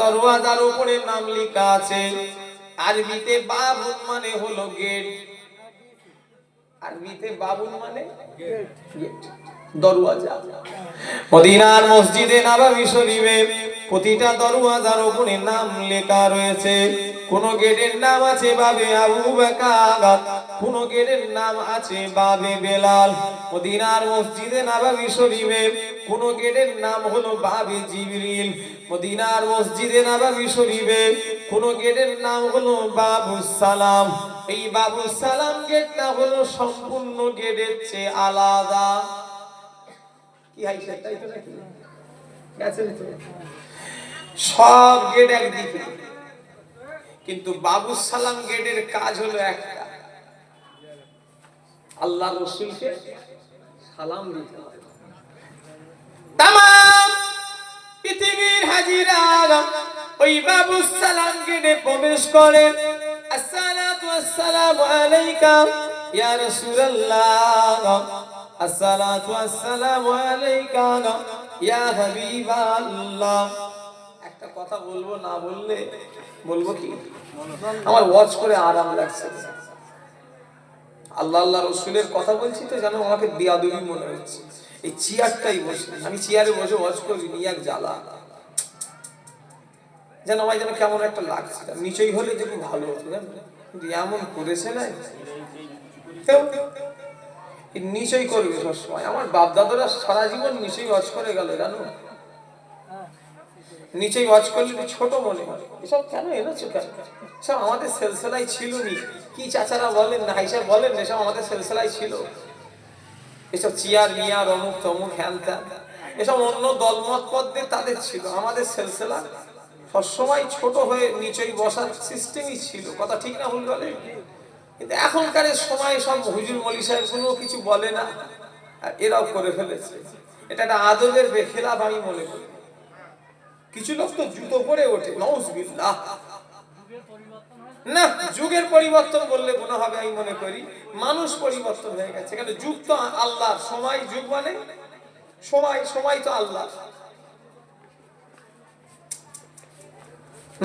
দরওয়াজার উপরে নাম লেখা আছে। আরবিতে বাবুন মানে হলো গেট। আরবিতে বাবুন মানে গেট, দরওয়াজা। মদিনার মসজিদে নববী শরীফে প্রতিটা দরওয়াজার উপরে নাম লেখা রয়েছে। কোন গেটের নাম আছে বাবে আবু বকর, কোন গেটের নাম আছে বাবে বেলাল। মদিনার মসজিদে নববী শরীফে কোন গেটের নাম হলো বাবে জিবরিল। মদিনার মসজিদে নববী শরীফে কোন গেটের নাম হলো বাবুস সালাম। এই বাবুস সালাম গেটটা হলো সম্পূর্ণ গেটের চেয়ে আলাদা। কি হাইছে তাই তো নাকি গেছেন তো? সব গেট একদিকে, কিন্তু বাবুস সালাম গেটের কাজ হলো একটা, আল্লাহ রাসূলকে সালাম দিতে হবে। তামাম পৃথিবীর হাজিরা ওই বাবুস সালাম গেটে প্রবেশ করে। আসসালাতু ওয়াসসালামু আলাইকা ইয়া রাসূলুল্লাহ, আসসালাতু ওয়াসসালামু আলাইকা ইয়া হাবিবাল্লাহ। একটা কথা বলবো, না বললে বলবো কি, আমার ওয়াচ করে আরাম লাগছে। আল্লাহ আল্লাহ রাসূলের কথা বলছি তো যেন আমাকে বিয়াদবি মনে হচ্ছে। এই চেয়ারটাই বসে, আমি চেয়ারে বসে ওয়াচ করি, এক জ্বালা যেন আমার যেন কেমন একটা লাগছে। নিচেই হলে যে খুব ভালো হতো, কিন্তু এমন করেছে না, নিচেই করবে সবসময়। আমার বাপ দাদারা সারা জীবন নিচেই ওয়াচ করে গেল, জানো, নিচেই ওয়াচ করলে ছোট মনে হয়। এসব কেন এনেছো কেন? সব আমাদের সেলসেলাই ছিল নি। কি চাচারা বলেন না, হিসাব বলেন, এসব আমাদের সেলসেলাই ছিল। এসব চেয়ার মিয়ার অমুক তমুক হ্যান ত্যান এসব অন্য দলমত পদদের তাদের ছিল। আমাদের সেলসেলা সবসময় ছোট হয়ে নিচেই বসার সিস্টেমই ছিল। কথা ঠিক না ভুল বলে? কিন্তু এখনকার সময় সব হুজুর মলি সাহেব কোনো কিছু বলে না, আর এরাও করে ফেলেছে। এটা একটা আদবের বেখিলাফ আমি মনে করি। কিছু লোক তো জুতো পরে ওঠে, নাউজুবিল্লাহ। না, যুগের পরিবর্তন বললে গুনাহ হবে আমি মনে করি। মানুষ পরিবর্তন হয়ে গেছে, কারণ যুগ তো আল্লাহর, সময় যুগ মানে সময় তো আল্লাহ।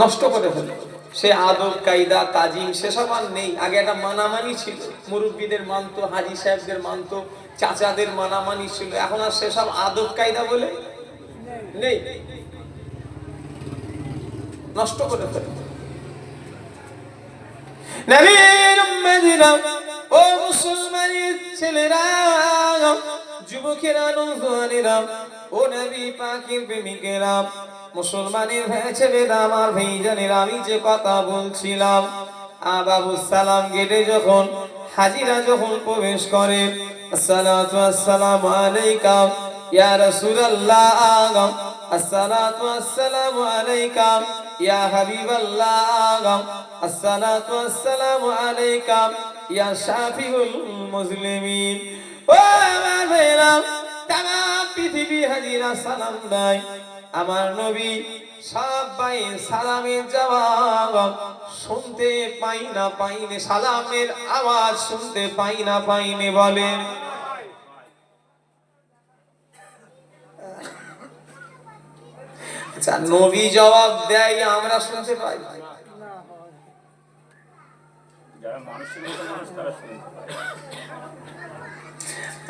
নষ্ট করে ফেলে সে আদব কায়দা তাজিম সেসব আর নেই। আগে একটা মানামানি ছিল, মুরব্বীদের মানতো, হাজী সাহেবদের মানতো, চাচাদের মানামানি ছিল। এখন আর সেসব আদব কায়দা বলে নেই, নষ্ট করে ফেলে। নবীর উম্মতিরা, ও মুসলমানের ছেলেরা, যুবকেরা, নওজোয়ানেরা, ও নবী পাকের প্রেমিকেরা, মুসলমানের ভাই ছেলেরা, আমার ভাইজানেরা, আমি যে কথা বলছিলাম, বাবুস সালাম গেটে যখন হাজিরা যখন প্রবেশ করে, আসসালাতু ওয়াসসালামু আলাইকা ইয়া রাসূলুল্লাহ, আসসালাতু ওয়াসসালামু আলাইকা ইয়া হাবিবাল্লাহ, আসসালাতু ওয়াসসালামু আলাইকা ইয়া শাফিউল মুসলিমিন। ও আমার ভাইরা, তামাম পৃথিবী হাজিরা সালাম দেয়। আমার নবী সবাই সালামের জবাব শুনতে পাইনি, সালামের আওয়াজ শুনতে পাইনি বলেন। আচ্ছা, নবী জবাব দেয়, আমরা শুনতে পাই?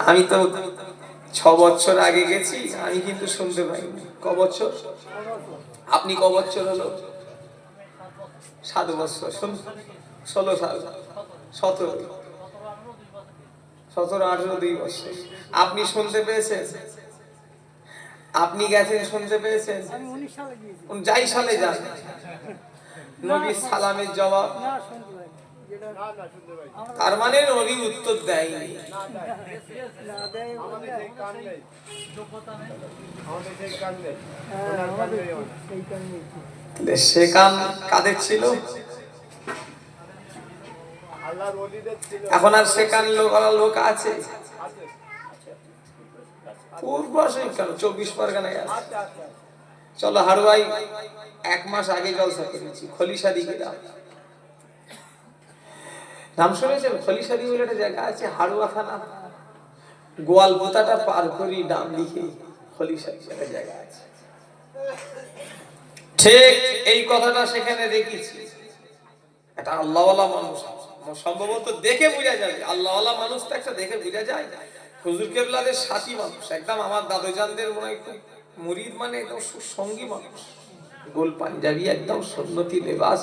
আমি তো 6 বছর আগে গেছি, আমি কিন্তু শুনতে পাইনি। ক বছর? আপনি ক বছর হলো? 7 বছর। 16 সাল, 17, 18, 2 বছর। আপনি শুনতে পেয়েছেন? আপনি গেছেন, শুনতে পেয়েছেন? যাই সালে যান, নবীর সালামের জবাব, তার মানে নবী উত্তর দেয়নি। সে কান কাদের ছিল? এখন আর সে কান লোক আছে? পূর্ব কেন 24 পরগনায় আছে। চলো হারুয়াই 1 মাস আগে জলসা করেছি, খলিশাদি গ্রাম, নাম শুনেছেন? খলিশাদি বলে একটা জায়গা আছে, হারুয়া থানা, গোয়ালবোতাটা পার করি ডান দিকে খলিশাদি একটা জায়গা আছে। ঠিক এই কথাটা সেখানে দেখেছি। এটা আল্লাহওয়ালা মানুষ, সম্ভবত দেখে বোঝা যাবে। আল্লাহওয়ালা মানুষ তো একটা দেখে বোঝা যায়। হুজুর কেবলাদের সাথী মানুষ, একদম আমার দাদুজানদের মনে হয় খুব মুরিদ, মানে একদম সুসঙ্গী মানুষ। গোল পাঞ্জাবি, একদম সুন্নতি লেবাস,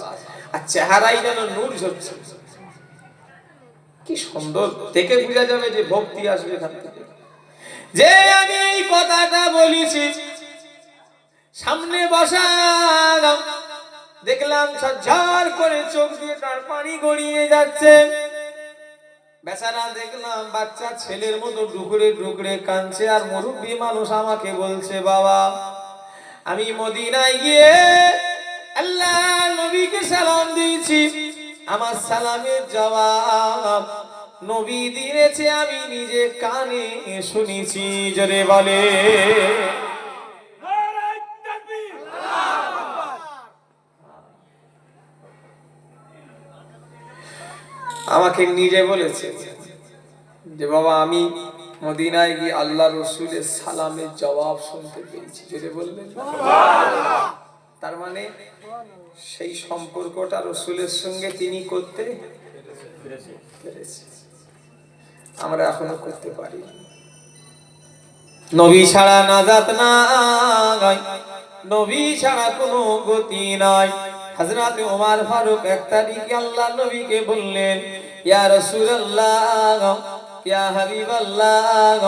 আর চেহারাই যেন নূর ঝরছে। কি সুন্দর, দেখে বোঝা যাবে যে ভক্তি আসবে এখান থেকে। যে আমি এই কথাটা বলেছি, সামনে বসা দেখলাম ঝরঝর করে চোখ দিয়ে তার পানি গড়িয়ে যাচ্ছে। বেচারা দেখলাম বাচ্চা ছেলের মতো ডুকরে ডুকরে কাঁদছে। আর মুরব্বী মানুষ আমাকে বলছে, বাবা আমি মদিনায় গিয়ে আল্লাহ নবীকে সালাম দিয়েছি, আমার সালামের জবাব নবী দিয়েছে, আমি নিজে কানে শুনেছি। জোরে বলে আমাকে নিজে বলেছে যে বাবা আমি মদিনায় গিয়ে আল্লাহ রসুলের সালামের জবাব শুনতে পেয়েছি। যেটা বললেন, তার মানে সেই সম্পর্কটা রসুলের সঙ্গে তিনি করতে পেরেছে, আমরা এখনো করতে পারি। নবী ছাড়া নাজাত নাই, নবী ছাড়া কোনো গতি নাই। হযরত ওমর ফারুক এক তারিখে আল্লাহ নবীকে বললেন, ইয়া রাসূলুল্লাহ, ইয়া হাবিবাল্লাহ,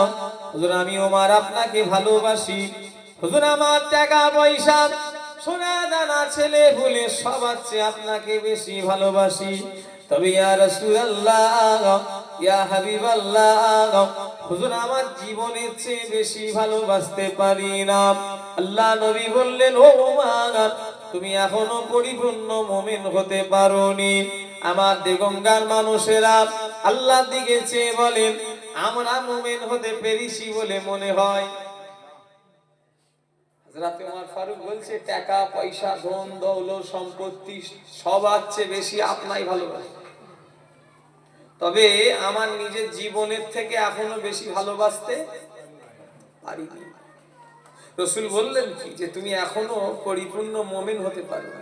হুজুর আমি ওমর আপনাকে ভালোবাসি। হুজুর আমার টাকা পয়সা সোনা দানা ছেলে ফুলে সবার চেয়ে আপনাকে বেশি ভালোবাসি। তবে ইয়া রাসূলুল্লাহ, ইয়া হাবিবাল্লাহ, হুজুর আমার জীবনের চেয়ে বেশি ভালোবাসতে পারি না। আল্লাহ নবী বললেন, ও ওমর তুমি এখনো পরিপূর্ণ মুমিন হতে পারোনি। আমার দেগঙ্গার মানুষেরা আল্লাহর দিকে চেয়ে বলেন, আমরা মুমিন হতে পেরেছি বলে মনে হয়। হযরত ওমর ফারুক বলছে, টাকা পয়সা ধন দৌলত সম্পত্তি সবার চেয়ে বেশি আপনাই ভালোবাসি, তবে আমার নিজের জীবনের থেকে এখনো বেশি ভালোবাসতে পারিনি। রাসূল বললেন কি, যে তুমি এখনো পরিপূর্ণ মুমিন হতে পারো না।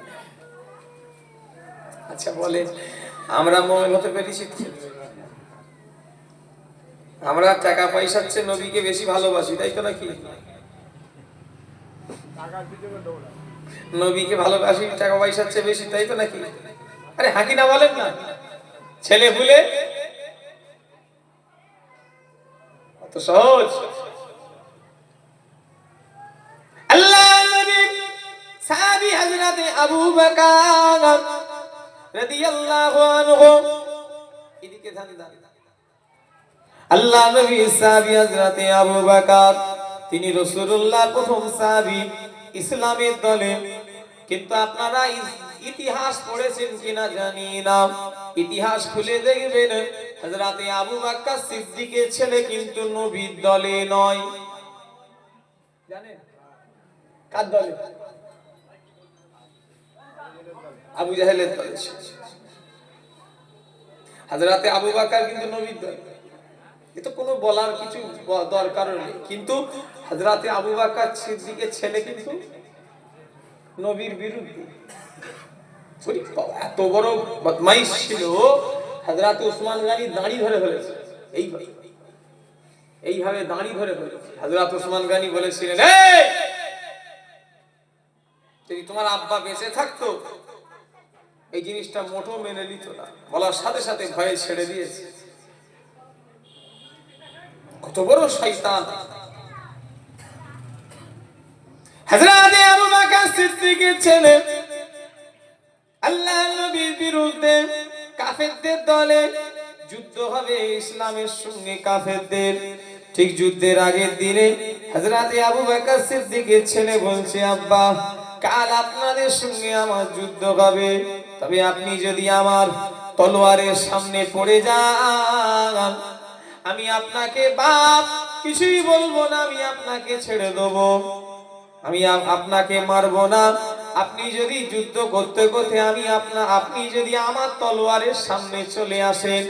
আচ্ছা বলে আমরা মুমিন হতে পেরেছি? আমরা টাকা পয়সার চেয়ে নবীকে বেশি ভালোবাসি, তাই তো নাকি? নবীকে ভালোবাসি টাকা পয়সার চেয়ে বেশি, তাই তো নাকি? আরে হাকি না বলেন না, ছেলে ভুলে কত সহজ। আল্লাহ নবী সাহাবী হযরত আবু বকর রাদিয়াল্লাহু আনহু, এদিকে ধ্যান দাও। আল্লাহ নবী সাহাবী হযরত আবু বকর, তিনি রাসূলুল্লাহর প্রথম সাহাবী ইসলামের দলে। কিন্তু আপনারা ইতিহাস পড়েছেন কিনা জানি না, ইতিহাস খুলে দেখবেন হযরত আবু বকর সিদ্দিকের ছেলে কিন্তু নবীর দলে নয়। জানেন কার দলে? আবু জাহেলের দলে। হযরত আবু বকর কিন্তু নবীর দলে, এটা কোনো বলার কিছু দরকার নেই। কিন্তু হযরত আবু বকর সিদ্দিকের ছেলে কিন্তু নবীর বিরুদ্ধে। এত বড় বদমাইশ ছিল, হযরত ওসমান গনি দাড়ি ধরে ফেলেছে। এইভাবে দাড়ি ধরে ফেলেছে। হযরত ওসমান গনি বলেছিলেন, এই যদি তোমার আব্বা বেঁচে থাকতো এই জিনিসটা মোটো মেনে নিত না। বলার সাথে সাথে ভয়ে ছেড়ে দিয়েছে। কত বড় শয়তান! হযরত আবু বকর সিদ্দিকের ছেলে আল্লাহর নবীর বিরুদ্ধে কাফেরদের দলে যুদ্ধ হবে ইসলামের সঙ্গে কাফেরদের। ঠিক যুদ্ধের আগের দিনে হযরত আবু বকর সিদ্দিকের ছেলে বলছে, আব্বা কাল আপনাদের সঙ্গে আমার যুদ্ধ হবে, তবে আপনি যদি আমার তলোয়ারের সামনে পড়ে যান, আমি আপনাকে বাপ কিছুই বলবো না, আমি আপনাকে ছেড়ে দেবো, আমি আপনাকে মারবো না। আপনি যদি যুদ্ধ করতে করতে আপনি যদি আমার তলোয়ারের সামনে চলে আসেন,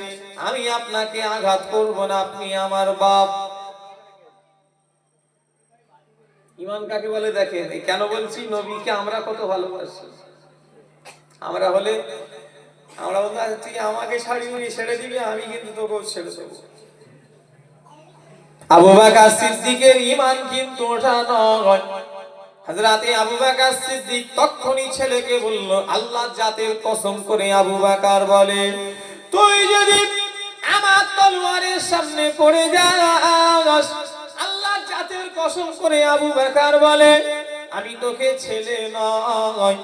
আমি আপনাকে আঘাত করব না, আপনি আমার বাপ। ঈমান কাকে বলে দেখেন, কেন বলছি নবীকে আমরা কত ভালোবাসি। আমরা হলে আমরা বলতাম তুই আমাকে ছেড়ে দিবি, আমি কিন্তু তোকে ছেড়ে দেবো। আবু বকর সিদ্দিকের ঈমান কিন্তু ওঠা নয়। হযরতে আবু বকর সিদ্দিক তখনই ছেলেকে বলল, আল্লাহ জাতের কসম করে আবু বকর বলে, তুই যদি আমার তলোয়ারের সামনে পড়ে যাস, আল্লাহ জাতের কসম করে আবু বকর বলে, আমি তোকে ছেলে নয়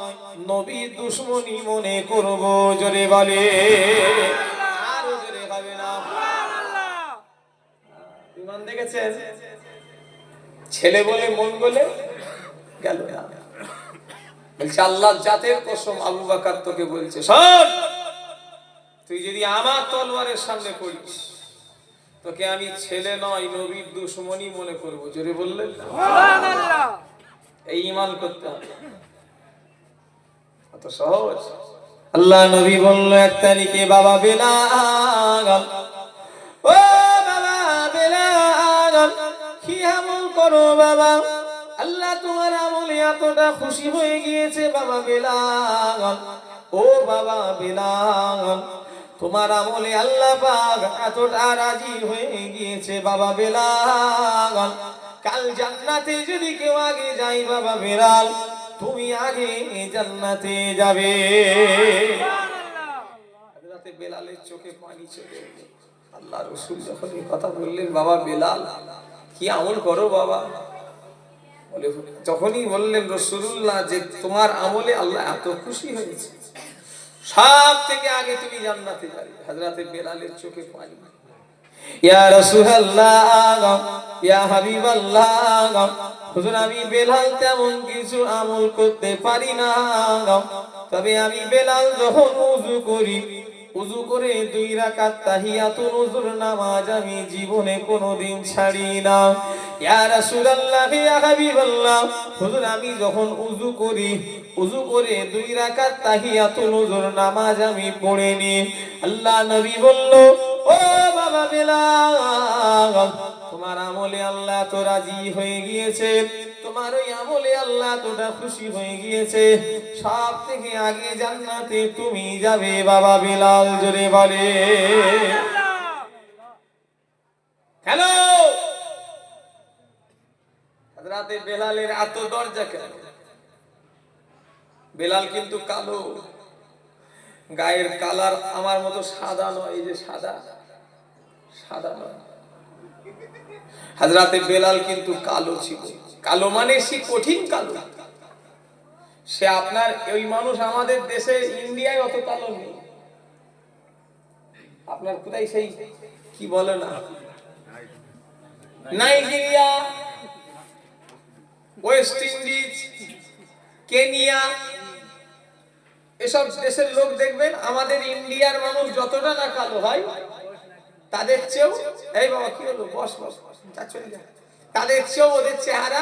নবীর দুশমনি মনে করব। জোরে বলে, আরো জোরে হবে না। ঈমান দেখেছেন, ছেলে বলে মন বলে গেল না। বলছে আল্লাহ জাতের কসম আবু বকর তোকে বলছে, শোন, তুই যদি আমার তলোয়ারের সামনে পড়িস, তোকে আমি ছেলে নয় নবীর দুশমনি মনে করব। জোরে বললেন সুবহানাল্লাহ। এই ঈমান করতে হবে, কত সহজ। আল্লাহ নবী বলল এক তারিখে, বাবা বেলাল, ও বাবা বেলাল, কি আমল করো বাবা, আল্লাহ তোমার আমলে এতটা খুশি হয়ে গিয়েছে বাবা বেলাল। ও বাবা বেলাল, তোমার আমলে আল্লাহ পাক এতটা রাজি হয়ে গিয়েছে বাবা বেলাল, কাল জান্নাতে যদি কেউ আগে যায় বাবা বেলাল, তুমি আগে জান্নাতে যাবে। হযরতে বেলালের চোখে পানি চলে এলো। আল্লাহ রাসূল যখন এই কথা বললেন, বাবা বেলাল কি আমল করো বাবা, বলে যখনই বললেন রাসূলুল্লাহ যে তোমার আমলে আল্লাহ এত খুশি হয়েছে, সব থেকে আগে তুমি জান্নাতে যাবে, হযরতে বেলালের চোখে পানি। ইয়া রাসূলুল্লাহ, ইয়া হাবিবাল্লাহ, হুজুর আমি বেলাল তেমন কিছু আমল করতে পারি না, তবে আমি বেলাল যখন ওযু করি, ওযু করে 2 রাকাত তাহিয়াতুল ওযুর নামাজ আমি জীবনে কোনোদিন ছাড়ি না। ইয়া রাসূলুল্লাহ, ইয়া হাবিবাল্লাহ, হুজুর আমি যখন ওযু করি, ওযু করে 2 রাকাত তাহিয়াতুল ওযুর নামাজ আমি পড়ে নি। আল্লাহ নবী বলল, ও বাবা বেলাল, তোমার আমলে আল্লাহ তো রাজি হয়ে গিয়েছে, তোমার ওই আমলে আল্লাহ তোটা খুশি হয়ে গিয়েছে, সব থেকে আগে জান্নাতে তুমি যাবে বাবা বেলাল। জোরে বলে কেন? হযরতে বেলালের এত দরজা কেন? বেলাল কিন্তু কালো, গায়ের কালার আমার মতো সাদা নয়, এই যে সাদা সাদা নয়। হযরতে বেলাল কিন্তু কালো ছিল, কালো মানে সে কঠিন কালো। সে আপনার ওই মানুষ আমাদের দেশে ইন্ডিয়ায় অত কালো নেই, আপনার কোথায় সেই কি বলে না, নাইজেরিয়া, ওয়েস্ট ইন্ডিজ, কেনিয়া, এসব দেশের লোক দেখবেন আমাদের ইন্ডিয়ার মানুষ যতটা না কালো হয়, তাদের চেয়েও, এই বাবা কি হলো, বস বস যা চলে যা, তাদের চেয়েও ওদের চেহারা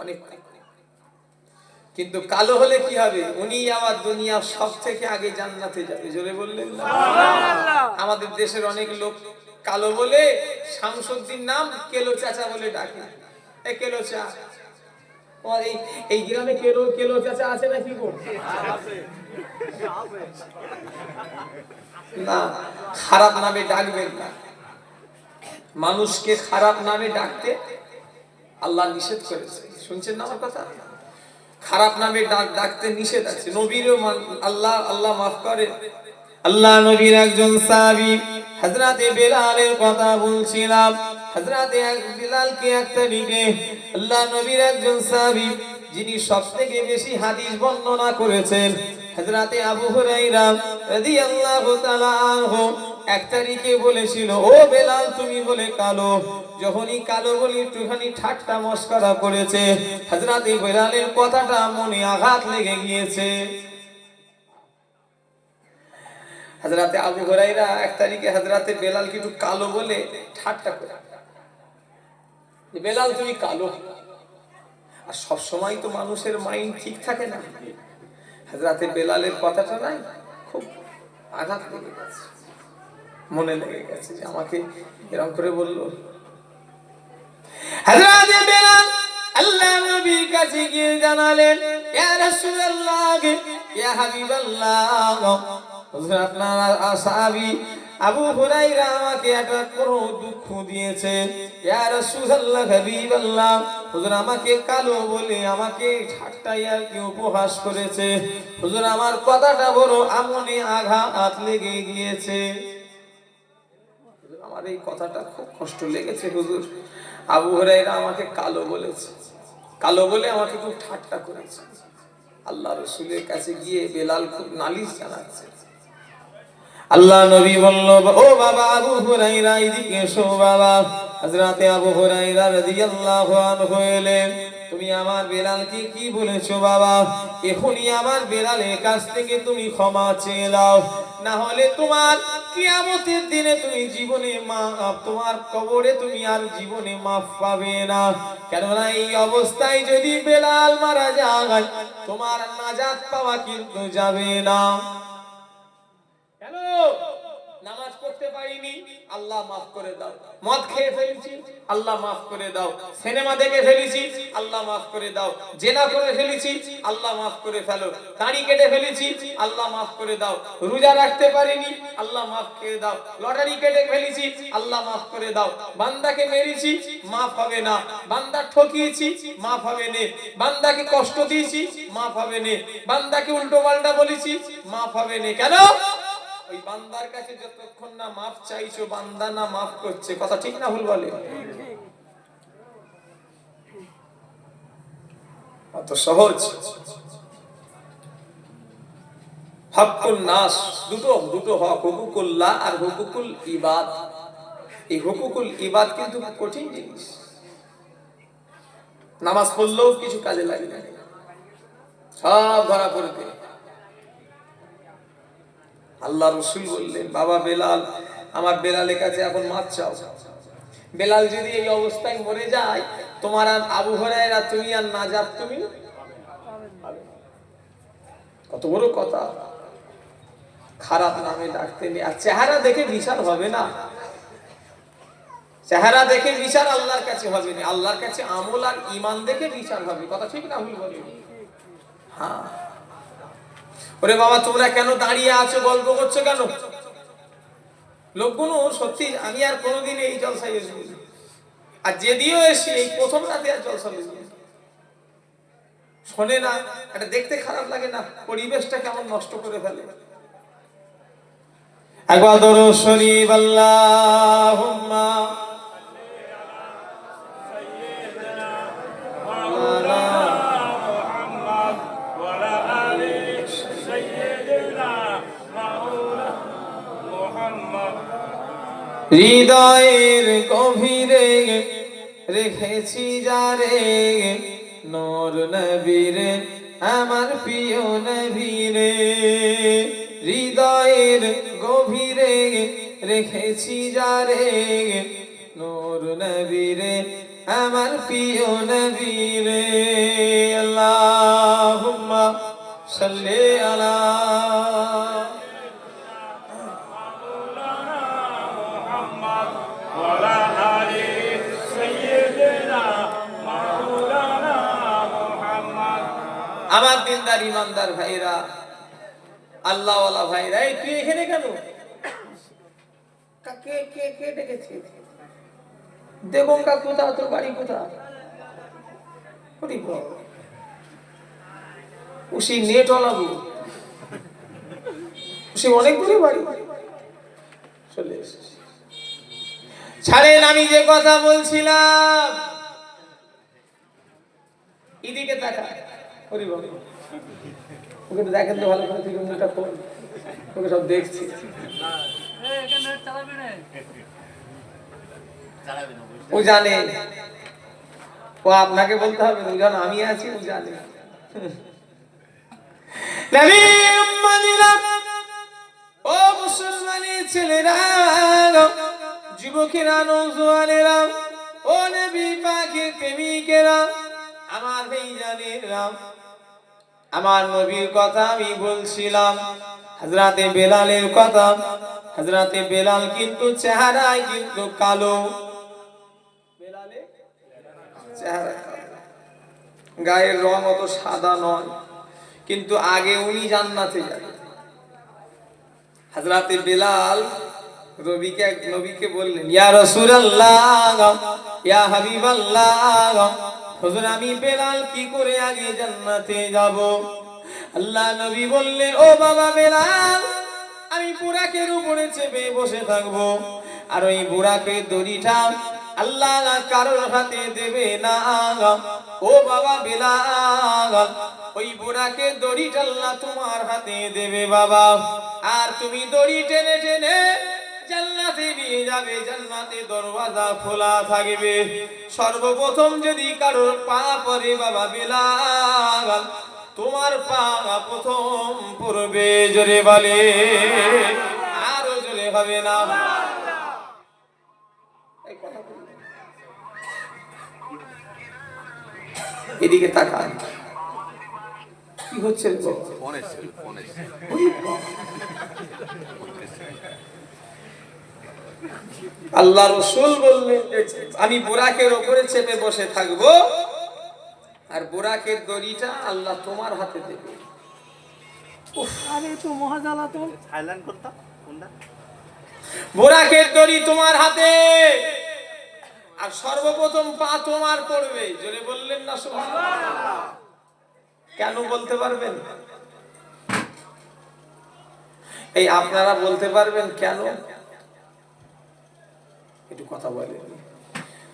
অনেক। কিন্তু কালো হলে কি হবে, উনি আমার দুনিয়া সব থেকে আগে জান্নাতে যাবে। জোরে বললেন না সুবহানাল্লাহ। আমাদের দেশের অনেক লোক কালো বলে শামসুদ্দিন নাম কেলো চাচা বলে ডাকে, এই কেলো চা। এই গ্রামে কেলো চাচা আছে নাকি গো? না, খারাপ নামে ডাকবেন না, মানুষকে খারাপ নামে ডাকতে আল্লাহ নিষেধ করেছে। শুনছেন না আমার কথা? খারাপ নামে ডাকতে নিষেধ আছে। নবীরও আল্লাহ মাফ করে। আল্লাহ নবীর একজন সাহাবী হযরতে বেলালের কথা বলছিলাম। হযরতে বেলালকে একটা দিকে আল্লাহ নবীর একজন সাহাবী যিনি সবথেকে বেশি হাদিস বর্ণনা করেছেন, হযরতে আবু হুরায়রা রাদিয়াল্লাহু তাআলা আনহু, এক তারিখে বলেছিল, ও বেলাল তুমি বলে কালো। যখনই কালো বলি একটুখানি ঠাট্টা মশকরা করেছে, হযরতে বেলালের কথাটা মনে আঘাত লেগে গিয়েছে। হযরতে আবু হুরায়রা এক তারিখে হযরতে বেলালকে একটু কালো বলে ঠাট্টা করে, বেলাল তুমি কালো। আর সব সময় তো মানুষের মাইন্ড ঠিক থাকে না, হযরতে বেলালের কথাটা নাই খুব আঘাত লেগে গেছে, মনে লেগে গেছে যে আমাকে এরকম করে বললো। হযরতে বেলাল আল্লাহ নবীর কাছে গিয়ে জানালেন, ইয়া রাসূলুল্লাহ, ইয়া হাবিবাল্লাহ, হুজুর আপনার সাহাবী আবু হুরায়রা আমাকে একটা বড় দুঃখ দিয়েছে। ইয়া রাসূলুল্লাহ, হাবিবাল্লাহ, হুজুর আমাকে কালো বলে আমাকে ঠাট্টা আর কি উপহাস করেছে। হুজুর আমার কথাটা বড় আমনে আঘাত লেগে গিয়েছে। আমার এই কথাটা খুব কষ্ট লেগেছে হুজুর। আবু হুরায়রা আমাকে কালো বলেছে, কালো বলে আমাকে খুব ঠাট্টা করেছে। আল্লাহ রাসূলের কাছে গিয়ে বেলাল খুব নালিশ জানাচ্ছে। আল্লাহ নবী বলল, ও বাবা আবু হুরায়রা, এদিকে এসো বাবা। হযরতে আবু হুরায়রা রাদিয়াল্লাহু আনহু এলেন। তুমি আমার বেলালকে কি বলেছো বাবা? এখনই আমার বেলালের কাছ থেকে তুমি ক্ষমা চেয়ে নাও, না হলে তোমার কিয়ামতের দিনে তুমি জীবনে মাফ, তোমার কবরে তুমি আর জীবনে মাফ পাবে না। কেননা এই অবস্থায় যদি বেলাল মারা যায়, তোমার নাজাত পাওয়া কিন্তু যাবে না। কেন? নামাজ পড়তে পারিনি, আল্লাহ মাফ করে দাও। মদ খেয়ে ফেলেছি, আল্লাহ মাফ করে দাও। সিনেমা দেখে ফেলেছি, আল্লাহ মাফ করে দাও। জিনা করে ফেলেছি, আল্লাহ মাফ করে ফেলো। দাড়ি কেটে ফেলেছি, আল্লাহ মাফ করে দাও। রোজা রাখতে পারিনি, আল্লাহ মাফ করে দাও। লটারি কেটে ফেলেছি, আল্লাহ মাফ করে দাও। বান্দাকে মেরেছি, মাফ হবে না। বান্দা ঠকিয়েছি, মাফ হবে না। বান্দাকে কষ্ট দিয়েছি, মাফ হবে না। বান্দাকে উল্টো পাল্টা বলেছি, মাফ হবে না। কেন? ওই বান্দার কাছে যতক্ষণ না মাফ চাইছো, বান্দা না মাফ করছে। কথা ঠিক না ভুল বলে? অত সহজ। হকুল নাস, দুটো হক, হুকুকুল্লাহ আর হুকুকুল ইবাদ। এই হুকুকুল ইবাদ কিন্তু কঠিন জিনিস। নামাজ পড়লেও কিছু কাজে লাগে না, সব ধরা পড়বে। আল্লাহ রাসূল বললেন, বাবা বেলাল, আমার বেলালের কাছে এখন মাফ চাও। বেলাল যদি এই অবস্থায় মরে যায়, তোমার আর আবু হুরায়রা, তুমি আর নাজাত তুমি। কত বড় কথা! খারাপ নামে ডাকতে নেই। আর চেহারা দেখে বিচার হবে না, চেহারা দেখে বিচার আল্লাহর কাছে হবে না। আল্লাহর কাছে আমল আর ঈমান দেখে বিচার হবে। কথা ঠিক না ভুল বলি? হ্যাঁ। ওরে বাবা, তোমরা কেন দাঁড়িয়ে আছো, গল্প করছো কেন? লোকগুলো সত্যি, আমি আর কোনোদিন এই জলসায় আসবো, আর যেদিও এসি এই প্রথম রাতে আর জলসা বুঝবো শোনে না। এটা দেখতে খারাপ লাগে না? পরিবেশটা কেমন নষ্ট করে ফেলে। একবার দরুদ শরীফ, আল্লাহুম্মা হৃদয়ের গভীরে রেখেছি যারে, নূর নবীরে, আমার প্রিয় নবীরে। হৃদয়ের গভীরে রেখেছি যারে, নূর নবীরে, আমার প্রিয় নবীরে। আল্লাহুম্মা সাল্লি আলা আমার দিনদার ইমানদার ভাইরা, আল্লাহওয়ালা ভাইরা, এই তুই এখানে কেন? কে কে কে ডেকেছে? দেখুন কা কোথা, তোর বাড়ি কোথা? উসি নেট ওলাবো, উসি অনেক দূরে বাড়ি। চলে এসেছি। ছাড়েন, আমি যে কথা বলছিলাম, এদিকে তাকা। ওরে বাবা, ওকে দেখেন তো ভালো করে, তুই মুখটা খোল, ওকে সব দেখছি। ও জানে, ও আপনাকে বলতে হবে, ও জানে আমি আছি, ও জানে। ও মুসলমানের ছেলেরা, যুবকেরা, নওজোয়ানেরা, ও নবী পাকের প্রেমিকেরা, আমার ভাইজানেরা, আমার নবীর কথা আমি বলছিলাম, হযরতে বেলালের কথা। হযরতে বেলাল কিন্তু চেহারায় কিন্তু কালো, বেলালের চেহারা কালো। গায়ের রং অত সাদা নয়, কিন্তু আগে উনি জান্নাতে যাবেন। হযরতে বেলাল নবীকে বললেন, ইয়া রাসূলুল্লাহ, ইয়া হাবিবাল্লাহ, হুজুর আমি বেলাল কি করে আগে জান্নাতে যাব? আল্লাহ নবী বললেন, ও বাবা বেলাল, আমি বুরাকের উপরে চেপে বসে থাকবো, আর ওই বুরাকের দড়িটা আল্লাহ কারোর হাতে দেবে না। ও বাবা বেলাল, ওই বুরাকের দড়িটা আল্লাহ তোমার হাতে দেবে বাবা, আর তুমি দড়ি টেনে টেনে জান্নাতে নিয়ে যাবে। জান্নাতে দরওয়াজা খোলা থাকবে। সর্বপ্রথম যদি কারোর পা পড়ে বাবা বেলাল, তোমার পা প্রথম পড়বে। জোরে বলে, আরো জোরে হবে না? এদিকে তাকান, কি হচ্ছে? আল্লাহ রাসূল বললেন, আমি বুরাকের উপরে চেপে বসে থাকবো, আর বুরাকের দড়িটা আল্লাহ তোমার হাতে দেবে। আরে তো মহাজালাতন সাইলেন্ট করতা কোনটা? বুরাকের দড়ি তোমার হাতে, আর সর্বপ্রথম পা তোমার পড়বে। জোরে বললেন না সুবহানাল্লাহ? কেন বলতে পারবেন? এই আপনারা বলতে পারবেন কেন? একটু কথা বলেন।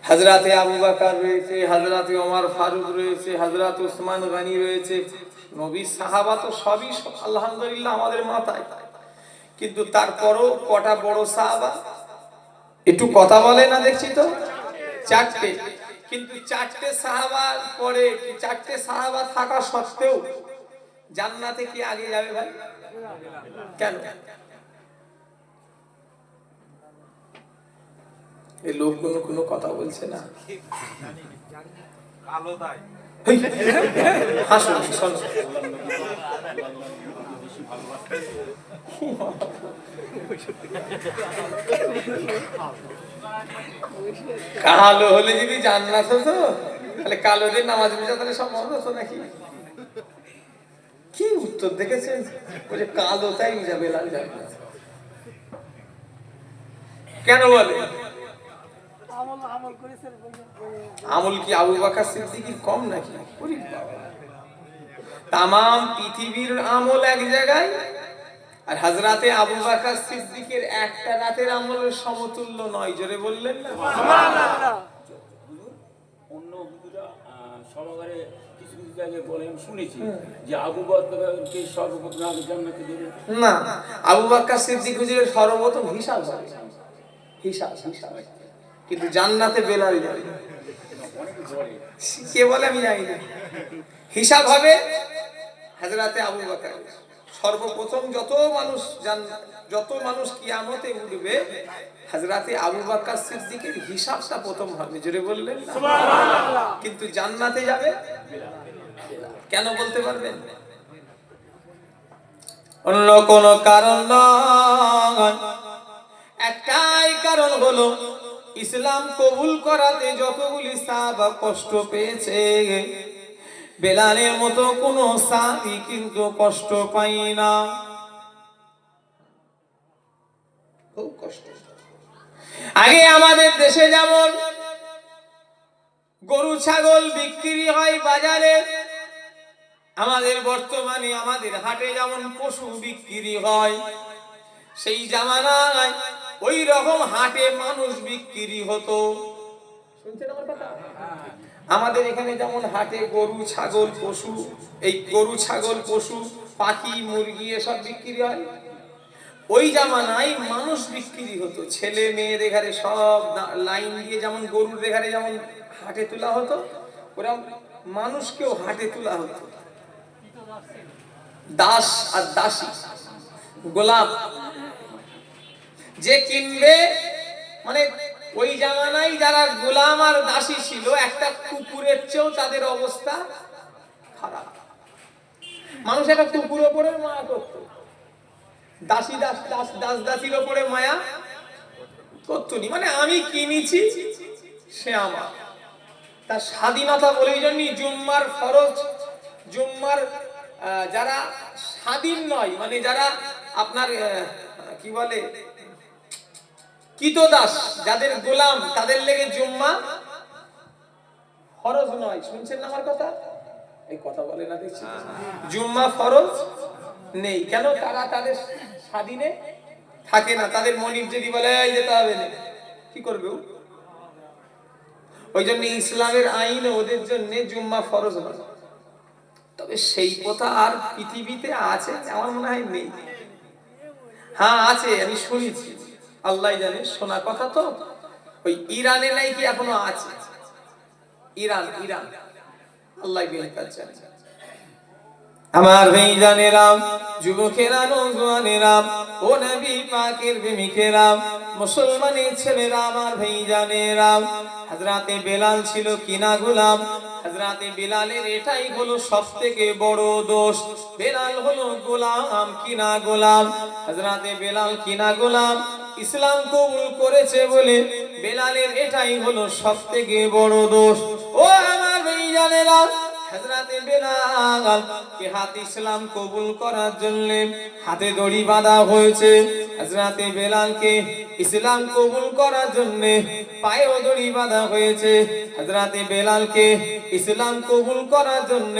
হযরতে আবু বকর রয়েছে, হযরতে ওমর ফারুক রয়েছে, হযরতে উসমান গনি রয়েছে, নবী সাহাবা তো সবই আলহামদুলিল্লাহ আমাদের মাথায়, কিন্তু তারপরও কটা বড় সাহাবা? একটু কথা বলে না দেখছি তো, চারটে। কিন্তু চারটে সাহাবার পরে, চারটে সাহাবা থাকা সত্ত্বেও জান্নাতে কি আগে যাবে ভাই? কেন? এই লোকগুলো কোনো কথা বলছে না। কালো দায় হাসুন, কালো হলে যদি জান্নাত হতো, তাহলে কালোদের নামাজ পড়া তাহলে সব মনে হতো নাকি? কি উত্তর দেখেছেন? বলে কালো তাই যাবে লাল জান্নাত। কেন বলে? আমল কি আবু বকর সিদ্দিকীর কম নাকি? তামাম পৃথিবীর আমল এক জায়গায়, আর হযরতে আবু বকর সিদ্দিকের একটা রাতের আমলের সমতুল্য নয়। জোরে বললেন না সুবহানাল্লাহ? অন্য হুজুরা সমাগারে কিছু কিছু জায়গায় বলেন শুনেছি যে আবু বকরকে সর্বপ্রথম আগে জান্নাতে দেবে। না, আবু বকর সিদ্দিক হুজুরের সর্বপ্রথম হিসাব হবে, হিসাব। কিন্তু জান্নাতে বেলাল যাবে। কে বলে আমি জানি না। হিসাব হবে হযরতে আবু বকর। সর্বপ্রথম যত মানুষ কিয়ামতে উঠবে, হযরতে আবু বকর সিদ্দিকের হিসাবটা প্রথম হবে। জোরে বললেন না সুবহানাল্লাহ? কিন্তু জান্নাতে যাবে কেন বলতে পারবেন? অন্য কোন কারণ নয়, একটাই কারণ হলো ইসলাম কবুল করাতে যতগুলি সাহাবা কষ্ট পেয়েছে, বেলালের মতো কোন সাহাবী কিন্তু কষ্ট পাই না। খুব কষ্ট। আগে আমাদের দেশে যেমন গরু ছাগল বিক্রি হয় বাজারে, আমাদের বর্তমানে আমাদের হাটে যেমন পশু বিক্রি হয়, সেই জামানায় ওই রকম হাটে মানুষ বিক্রি হতো। শুনছেন আমার কথা? আমাদের এখানে যেমন হাটে গরু ছাগল পশু, এই গরু ছাগল পশু পাখি মুরগি এসব বিক্রি হয়, ওই জামানায় মানুষ বিক্রি হতো। ছেলে মেয়েদের ঘরে সব লাইন দিয়ে যেমন গরুর ঘরে যেমন হাটে তোলা হতো, ওরকম মানুষকেও হাটে তোলা হতো। দাস আর দাসী, গোলাম যে কিনবে, মানে ওই জামানায় যারা গোলাম আর দাসী ছিল, একটা কুকুরের চেয়েও তাদের অবস্থা খারাপ। মানুষ একটা কুকুর ওপরে মায়া করত, দাসীর ওপরে মায়া করত নি। মানে আমি কিনেছি, সে আমার। তার স্বাধীনতা বলে এই জন্যই জুম্মার ফরজ, জুম্মার যারা স্বাধীন নয়, মানে যারা আপনার কি বলে কিতদাস, যাদের গোলাম, তাদের লেগে জুম্মা ফরজ নয়। শুনছেন না আমার কথা? এই কথা বলে না দেখছি। জুম্মা ফরজ নেই কেন? তারা তাদের স্বাধীনে থাকে না। তাদের মনিব যদি বলে এই যেতে হবে না, কি করবে? ওই জন্য ইসলামের আইনে ওদের জন্য জুম্মা ফরজ নয়। তবে সেই কথা আর পৃথিবীতে আছে আমার মনে হয় নেই। হ্যাঁ আছে, আমি শুনেছি, আল্লাহ জানে, শোনা কথা তো। ওই ইরানে নাই কি এখনো আছে? ইরান আল্লাহ বেহতার জানে। আমার ভাইজানেরা, যুবকেরা, নওজোয়ানেরা, ও নবী পাকের প্রেমিকেরা, মুসলমানের ছেলেরা, আমার ভাইজানেরা, হযরতে বেলাল ছিল কিনা গোলাম। হযরতে বেলালের এটাই হলো সবথেকে বড় দোষ। বেলাল হলো গোলাম, কিনা গোলাম। হযরতে বেলাল কিনা গোলাম, ইসলাম কবুল করেছে বলে বেলালের এটাই হলো সবথেকে বড় দোষ। ও আমার ভাইজানেরা, হযরতে বেলাল কে হাত ইসলাম কবুল করার জন্য হাতে দড়ি বাঁধা হয়েছে। হযরতে বেলালকে ইসলাম কবুল করার জন্য পায়েও দড়ি বাঁধা হয়েছে। হযরতে বেলালকে ইসলাম কবুল করার জন্য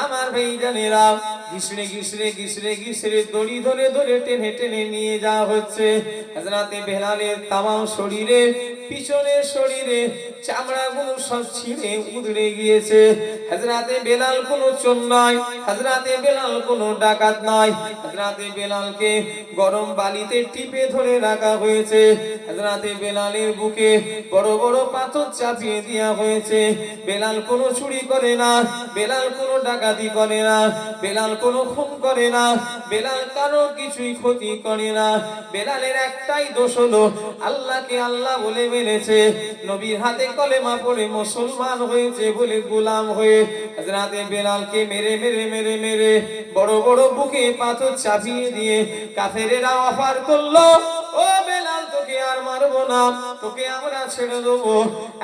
আমার ভাইজানেরা ঘিসড়ে দড়ি ধরে ধরে টেনে টেনে নিয়ে যাওয়া হচ্ছে। হযরতে বেলালের তামাম শরীরে, পিছনের শরীরে চামড়াগুলো সব ছিঁড়ে উদড়ে গিয়েছে। হযরতে বেলাল কোনো চোর নয়, হযরতে বেলাল কোনো ডাকাত নয়। হযরতে বেলালকে গরম বালিতে টিপে ধরে রাখা হয়েছে। হযরতে বেলালের বুকে বড় বড় পাথর চাপিয়ে দেওয়া হয়েছে। বেলাল কোনো চুরি করে না, বেলাল কোনো ডাকাতি করে না, বেলাল কোনো খুন করে না, বেলাল কারো কিছুই ক্ষতি করে না। বেলালের একটাই দোষ হলো আল্লাহকে আল্লাহ বলে মেনেছে, নবীর হাতে কলেমা পড়ে মুসলমান হয়েছে বলে গোলাম হয়ে হযরতে বেলালকে মেরে মেরে মেরে মেরে বড় বড় বুকে পাথর চাপিয়ে দিয়ে কাফেরেরা অফার করলো, ও বেলাল তোকে আর মারবো না, তোকে আমরা ছেড়ে দেবো,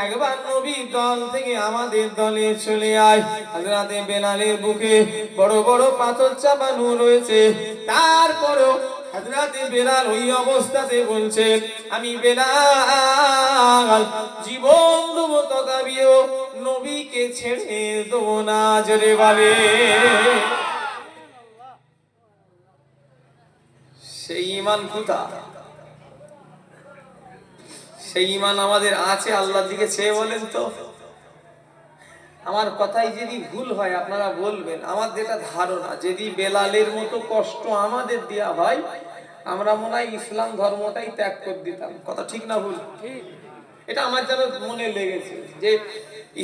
একবার নবীর দল থেকে আমাদের দলে চলে আয়। হযরতে বেলালের বুকে বড় বড় পাথর চাপানো রয়েছে, তারপরেও হযরতে বেলাল ওই অবস্থাতে বলছে, আমি বেলাল জীবন দেবো তথাপিও নবীকে ছেড়ে দেবো না। জোরে বলে। সেই ঈমান কোথায়? সেই ঈমান আমাদের আছে? আল্লাহর দিকে চেয়ে বলেন তো। আমার কথাই যদি ভুল হয় আপনারা বলবেন। আমার যেটা ধারণা, যদি বেলালের মতো কষ্ট আমাদের দেয়া হয়, আমরা মনে হয় ইসলাম ধর্মটাই ত্যাগ করে দিতাম। কথা ঠিক না ভুল? এটা আমার যেন মনে লেগেছে যে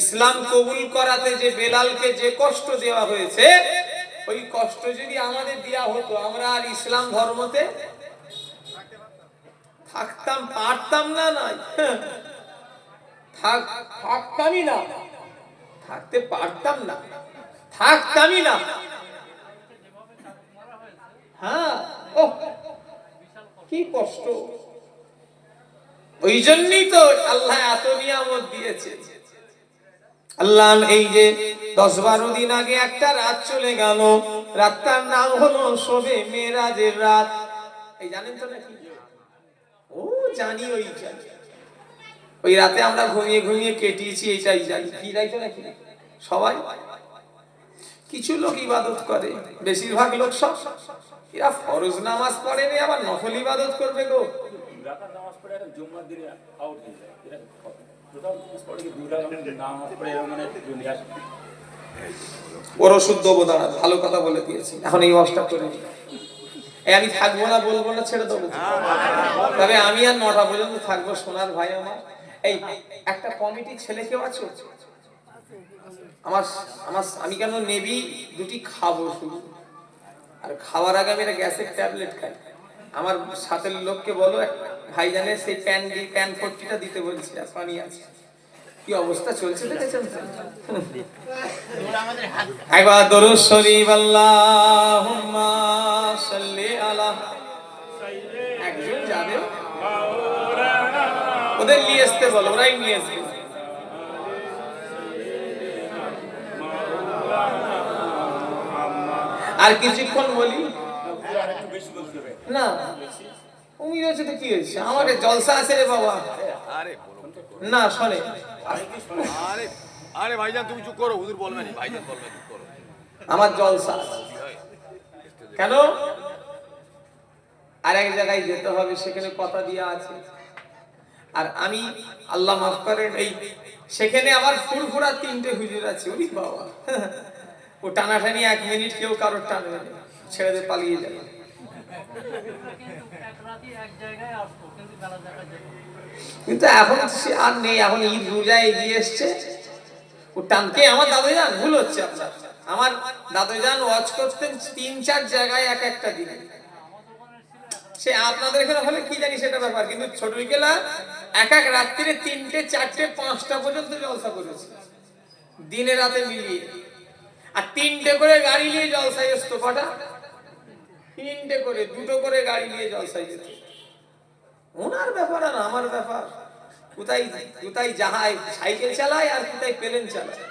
ইসলাম কবুল করাতে যে বেলালকে যে কষ্ট দেওয়া হয়েছে, ওই কষ্ট যদি আমাদের দেয়া হতো, আমরা আর ইসলাম ধর্মতে থাকতাম পারতাম না। নয় থাকতামই না, থাকতে পারতাম না, থাকতামই না। হ্যাঁ, ও কি কষ্ট। ওই জন্যই তো আল্লাহ এত নিয়ামত দিয়েছে। আল্লাহ এই যে 10-12 দিন আগে একটা রাত চলে গেল, রাতটার নাম হলো শবে মেরাজের রাত। এই জানেন তো নাকি? ও জানি, ওই রাতে আমরা ঘুমিয়ে ঘুমিয়ে কেটিয়েছি, এইটাই জানি। কি রাইতো নাকি সবাই? কিছু লোক ইবাদত করে, বেশিরভাগ লোক সব এরা ফরজ নামাজ পড়েনি, আবার নফল ইবাদত করবে গো। রাকাত নামাজ পড়ে জুম্মার দিনে আউট হয়ে যায়। এটা টোটাল পড়ে কি 2 রাকাত নামাজ পড়ে এর মানে দুনিয়া ওর শুদ্ধ বোধানা ভালো কথা বলে দিয়েছি। এখন এই ওয়াজটা করে নি, আমি থাকবো না, বলবো না, ছেড়ে দেবো। তবে আমি আর 9টা পর্যন্ত থাকবো। সোনার ভাই আমার, এই একটা কমিটির ছেলে কেউ আছো? আমি কেন নেবি দুটি খাবো শুধু, আর খাওয়ার আগে আমি একটা গ্যাসের ট্যাবলেট খাই। আমার সাথে লোককে বলো ভাইজানের সেই প্যান 40টা দিতে বলছি, আর পানি আছে। কি অবস্থা চলছে দেখেছেন? একবার দরুদ শরীফ আল্লাহুম্মা সাল্লি আলা। একজন যাবে, ওদের নিয়ে আসতে বলো, ওরাই নিয়ে আসবে। আর কিছুক্ষণ বলি আর একটু বেশি বলতে হবে। না, উমির হচ্ছে তো কি হয়েছে, আমাকে জলসা আছে রে বাবা। আরে না শোনে, আরে আরে ভাইজান তুমি চুপ করো, হুজুর বলবেন না, ভাইজান বলবেন, চুপ করো। আমার জলসা আছে। কেন? আর এক জায়গায় যেতে হবে, সেখানে কথা দিয়া আছে। আর আমি আল্লাহ মাফ করেন, এই সেখানে আবার ফুরফুরা 3টে হুজুর আছে। ওরে বাবা, ও টানাটানি 1 মিনিট কেউ কারোর টানবে না, ছেড়ে দিয়ে পালিয়ে যাবে। কিন্তু এখন সে আর নেই, এখন ঈদ রোজা এগিয়ে এসছে, ও টানকে আমার দাদুজান ভুল হচ্ছে আপনার। আমার দাদুজান ওয়াজ করতেন 3-4 জায়গায় একটা দিনে। সে আপনাদের এখানে হলে কি জানি সেটা ব্যাপার, কিন্তু ছোট বিকেলা এক রাত্রিরে 3টে 4টে 5টা পর্যন্ত জলসা করেছে, দিনে রাতে মিলিয়ে। আর 3টে করে গাড়ি নিয়ে জলসায় আসতো। কটা? 3টে করে, 2টো করে গাড়ি নিয়ে জলসায় যেত। ওনার ব্যাপার আর আমার ব্যাপার, কোথায় কোথায় যাহাই সাইকেল চালায় আর কোথায় প্লেন চালায়।